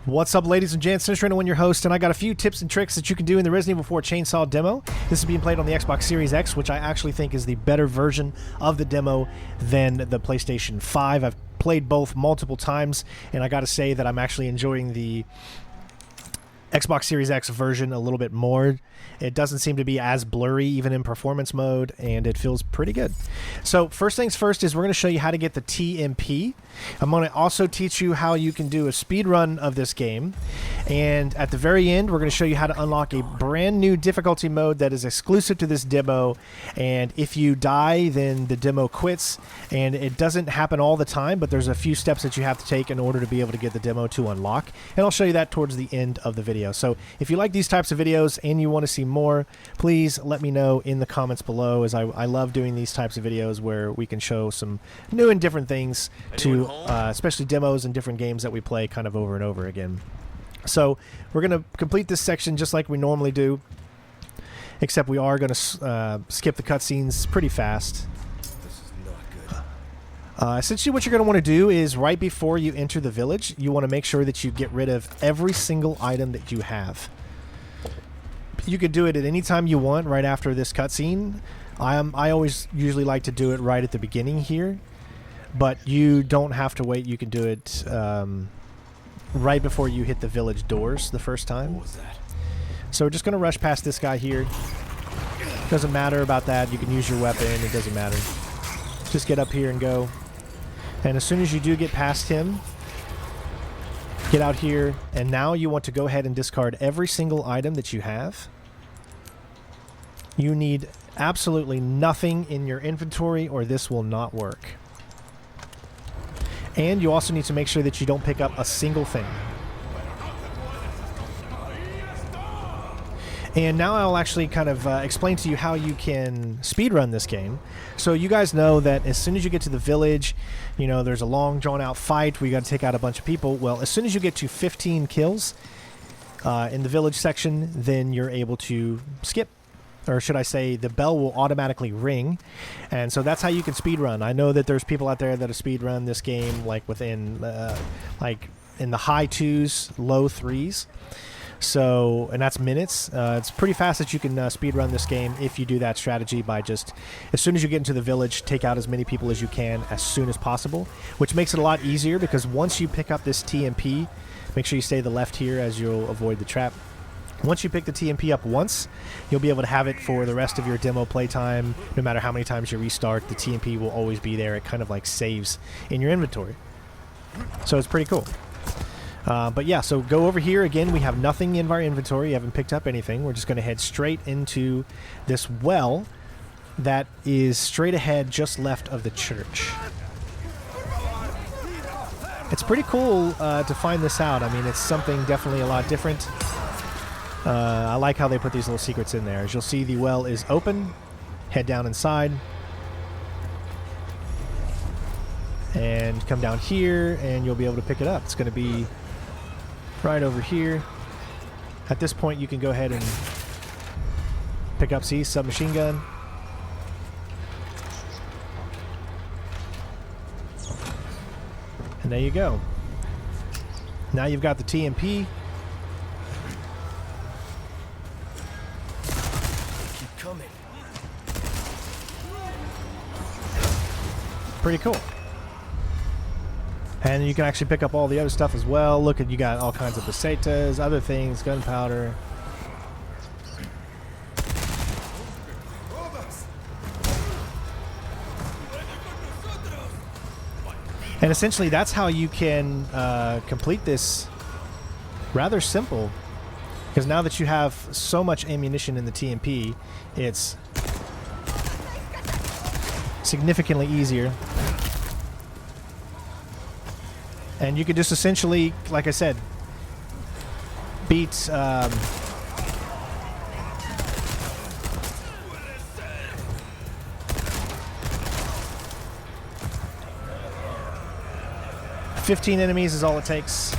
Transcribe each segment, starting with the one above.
What's up, ladies and gents? Speedrunning, your host, and I got a few tips and tricks that you can do in the Resident Evil 4 Chainsaw demo. This is being played on the Xbox Series X, which I actually think is the better version of the demo than the PlayStation 5. I've played both multiple times, and I gotta say that I'm actually enjoying the Xbox Series X version a little bit more. It doesn't seem to be as blurry even in performance mode, and it feels pretty good. So first things first is we're going to show you how to get the TMP. I'm going to also teach you how you can do a speed run of this game, and at the very end we're going to show you how to unlock a brand new difficulty mode that is exclusive to this demo, and if you die then the demo quits, and it doesn't happen all the time, but there's a few steps that you have to take in order to be able to get the demo to unlock, and I'll show you that towards the end of the video. So if you like these types of videos and you want to see more, please let me know in the comments below, as I love doing these types of videos where we can show some new and different things to especially demos and different games that we play kind of over and over again. So we're going to complete this section just like we normally do, except we are going to skip the cutscenes pretty fast. Essentially what you're going to want to do is right before you enter the village, you want to make sure that you get rid of every single item that you have. You could do it at any time you want right after this cutscene. I always usually like to do it right at the beginning here, but you don't have to wait. You can do it right before you hit the village doors the first time. What was that? So we're just going to rush past this guy here. Doesn't matter about that. You can use your weapon. It doesn't matter. Just get up here and go. And as soon as you do get past him, get out here, and now you want to go ahead and discard every single item that you have. You need absolutely nothing in your inventory or this will not work. And you also need to make sure that you don't pick up a single thing. And now I'll actually kind of explain to you how you can speedrun this game. So you guys know that as soon as you get to the village, you know, there's a long drawn-out fight where you got to take out a bunch of people. Well, as soon as you get to 15 kills in the village section, then you're able to skip. Or should I say, the bell will automatically ring. And so that's how you can speedrun. I know that there's people out there that have speedrun this game like within, like in the high 2s, low 3s. So, and that's minutes. It's pretty fast that you can speedrun this game if you do that strategy by just, as soon as you get into the village, take out as many people as you can as soon as possible, which makes it a lot easier because once you pick up this TMP, make sure you stay to the left here as you'll avoid the trap. Once you pick the TMP up once, you'll be able to have it for the rest of your demo playtime. No matter how many times you restart, the TMP will always be there. It kind of like saves in your inventory. So it's pretty cool. But yeah, so go over here. Again, we have nothing in our inventory. You haven't picked up anything. We're just going to head straight into this well that is straight ahead just left of the church. It's pretty cool to find this out. I mean, it's something definitely a lot different. I like how they put these little secrets in there. As you'll see, the well is open. Head down inside. And come down here, and you'll be able to pick it up. It's going to be right over here. At this point, you can go ahead and pick up, see, submachine gun. And there you go. Now you've got the TMP. Keep coming. Pretty cool. And you can actually pick up all the other stuff as well. Look at, you got all kinds of pesetas, other things, gunpowder. And essentially that's how you can complete this. Rather simple, because now that you have so much ammunition in the TMP, it's significantly easier. And you could just essentially, like I said, beat 15 enemies is all it takes.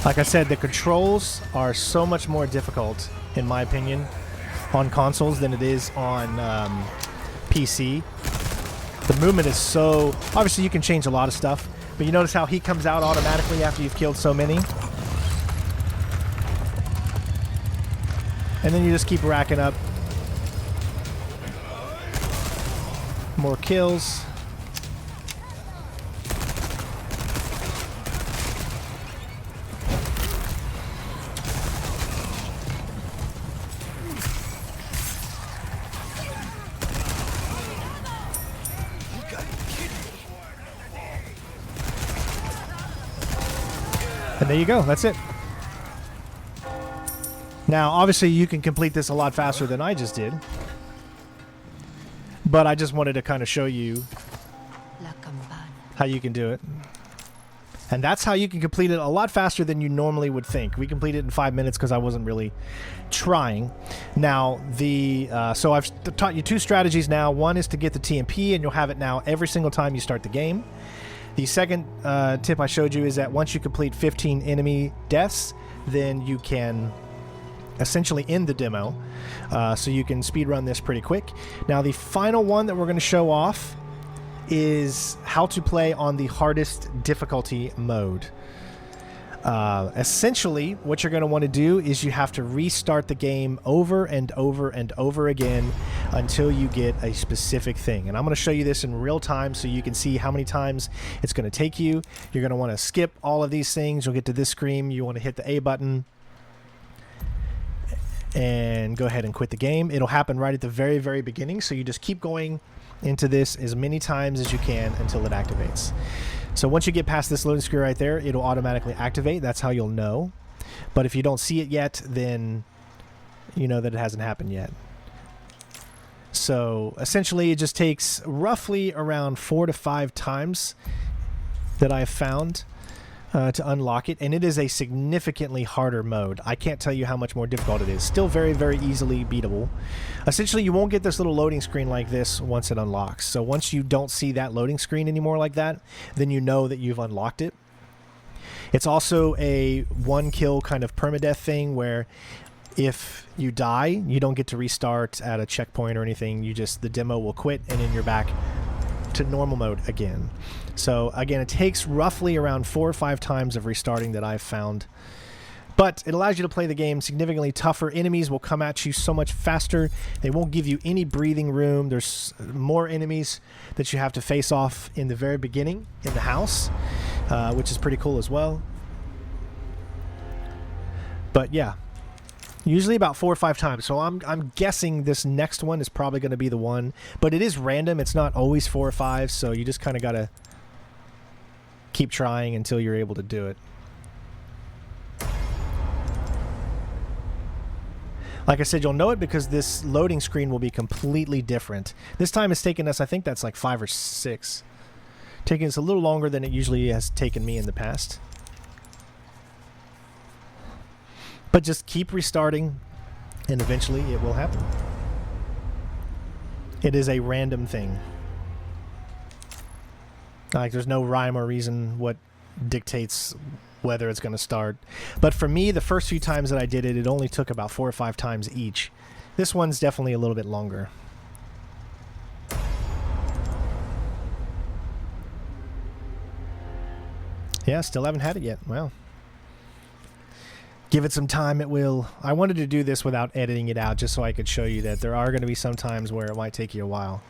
Like I said, the controls are so much more difficult, in my opinion. on consoles than it is on PC. The movement is so... Obviously, you can change a lot of stuff, but you notice how he comes out automatically after you've killed so many? And then you just keep racking up more kills. And there you go, that's it. Now, obviously, you can complete this a lot faster than I just did. But I just wanted to kind of show you how you can do it. And that's how you can complete it a lot faster than you normally would think. We completed it in 5 minutes because I wasn't really trying. Now, so I've taught you 2 strategies now. One is to get the TMP, and you'll have it now every single time you start the game. The second tip I showed you is that once you complete 15 enemy deaths, then you can essentially end the demo, so you can speedrun this pretty quick. Now, the final one that we're going to show off is how to play on the hardest difficulty mode. Essentially, what you're going to want to do is you have to restart the game over and over and over again until you get a specific thing. And I'm going to show you this in real time so you can see how many times it's going to take you. You're going to want to skip all of these things. You'll get to this screen. You want to hit the A button and go ahead and quit the game. It'll happen right at the very, very beginning, so you just keep going into this as many times as you can until it activates. So once you get past this loading screen right there, it'll automatically activate. That's how you'll know. But if you don't see it yet, then you know that it hasn't happened yet. So essentially, it just takes roughly around 4 to 5 times that I've found to unlock it, and it is a significantly harder mode. I can't tell you how much more difficult it is. Still very, very easily beatable. Essentially, you won't get this little loading screen like this once it unlocks. So once you don't see that loading screen anymore like that, then you know that you've unlocked it. It's also a one kill kind of permadeath thing where if you die, you don't get to restart at a checkpoint or anything. The demo will quit, and then you're back to normal mode again. So again, it takes roughly around 4 or 5 times of restarting that I've found. But it allows you to play the game significantly tougher. Enemies will come at you so much faster. They won't give you any breathing room. There's more enemies that you have to face off in the very beginning in the house, which is pretty cool as well. But yeah, usually about 4 or 5 times. So I'm guessing this next one is probably going to be the one. But it is random. It's not always 4 or 5. So you just kind of got to keep trying until you're able to do it. Like I said, you'll know it because this loading screen will be completely different. This time it's taken us, I think that's like 5 or 6. Taking us a little longer than it usually has taken me in the past. But just keep restarting, and eventually it will happen. It is a random thing. Like, there's no rhyme or reason what dictates whether it's going to start. But for me, the first few times that I did it, it only took about 4 or 5 times each. This one's definitely a little bit longer. Yeah, still haven't had it yet. Wow. Give it some time, it will. I wanted to do this without editing it out just so I could show you that there are going to be some times where it might take you a while.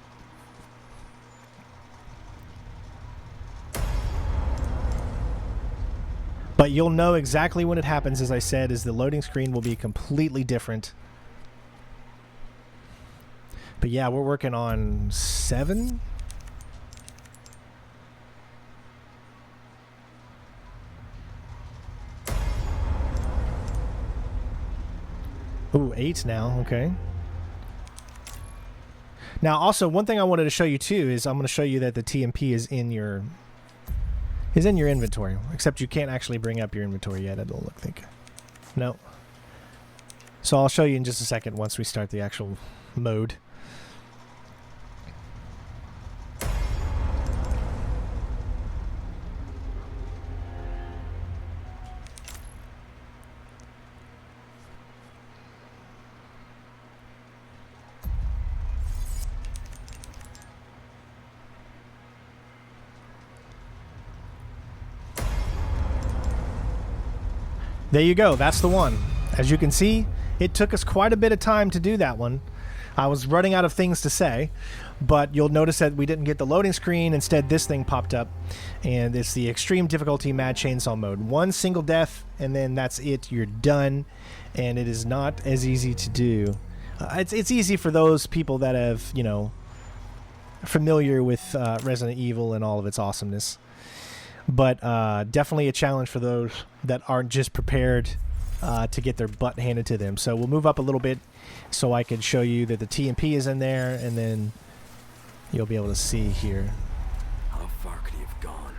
But you'll know exactly when it happens, as I said, is the loading screen will be completely different. But yeah, we're working on 7. Ooh, 8 now, okay. Now, also, one thing I wanted to show you too is I'm going to show you that the TMP is in your inventory, except you can't actually bring up your inventory yet, I don't think. No. So I'll show you in just a second once we start the actual mode. There you go. That's the one. As you can see, it took us quite a bit of time to do that one. I was running out of things to say, but you'll notice that we didn't get the loading screen. Instead, this thing popped up, and it's the extreme difficulty mad chainsaw mode. One single death, and then that's it. You're done, and it is not as easy to do. It's easy for those people that have, you know, familiar with Resident Evil and all of its awesomeness, but definitely a challenge for those that aren't just prepared to get their butt handed to them. So we'll move up a little bit so I can show you that the TMP is in there, and then you'll be able to see here. How far could he have gone?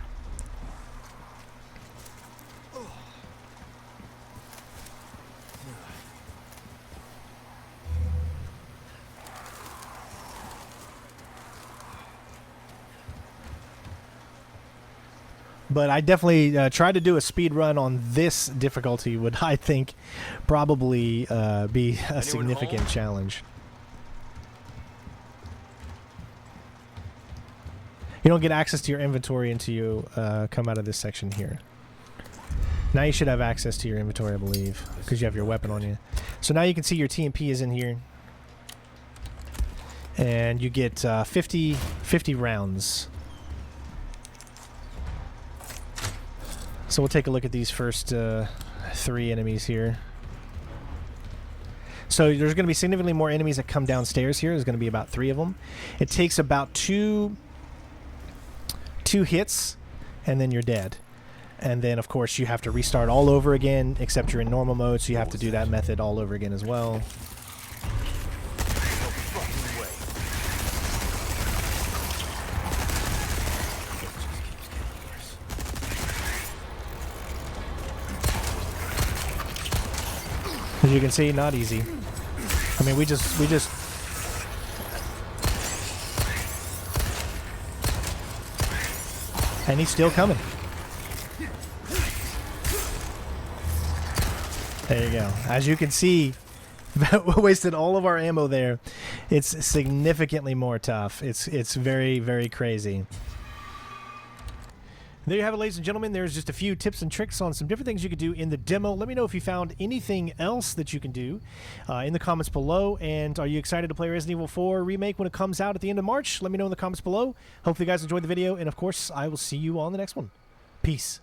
But I definitely tried to do a speed run on this difficulty, would I think probably be a significant challenge. You don't get access to your inventory until you come out of this section here. Now you should have access to your inventory, I believe, because you have your weapon on you. So now you can see your TMP is in here. And you get 50 rounds. So we'll take a look at these first 3 enemies here. So there's going to be significantly more enemies that come downstairs here. There's going to be about 3 of them. It takes about two hits, and then you're dead. And then, of course, you have to restart all over again, except you're in normal mode, so you have to do that method all over again as well. As you can see, not easy. I mean, we just and he's still coming. There you go. As you can see, we wasted all of our ammo there. It's significantly more tough. It's very, very crazy. There you have it, ladies and gentlemen. There's just a few tips and tricks on some different things you could do in the demo. Let me know if you found anything else that you can do in the comments below. And are you excited to play Resident Evil 4 Remake when it comes out at the end of March? Let me know in the comments below. Hopefully you guys enjoyed the video. And, of course, I will see you on the next one. Peace.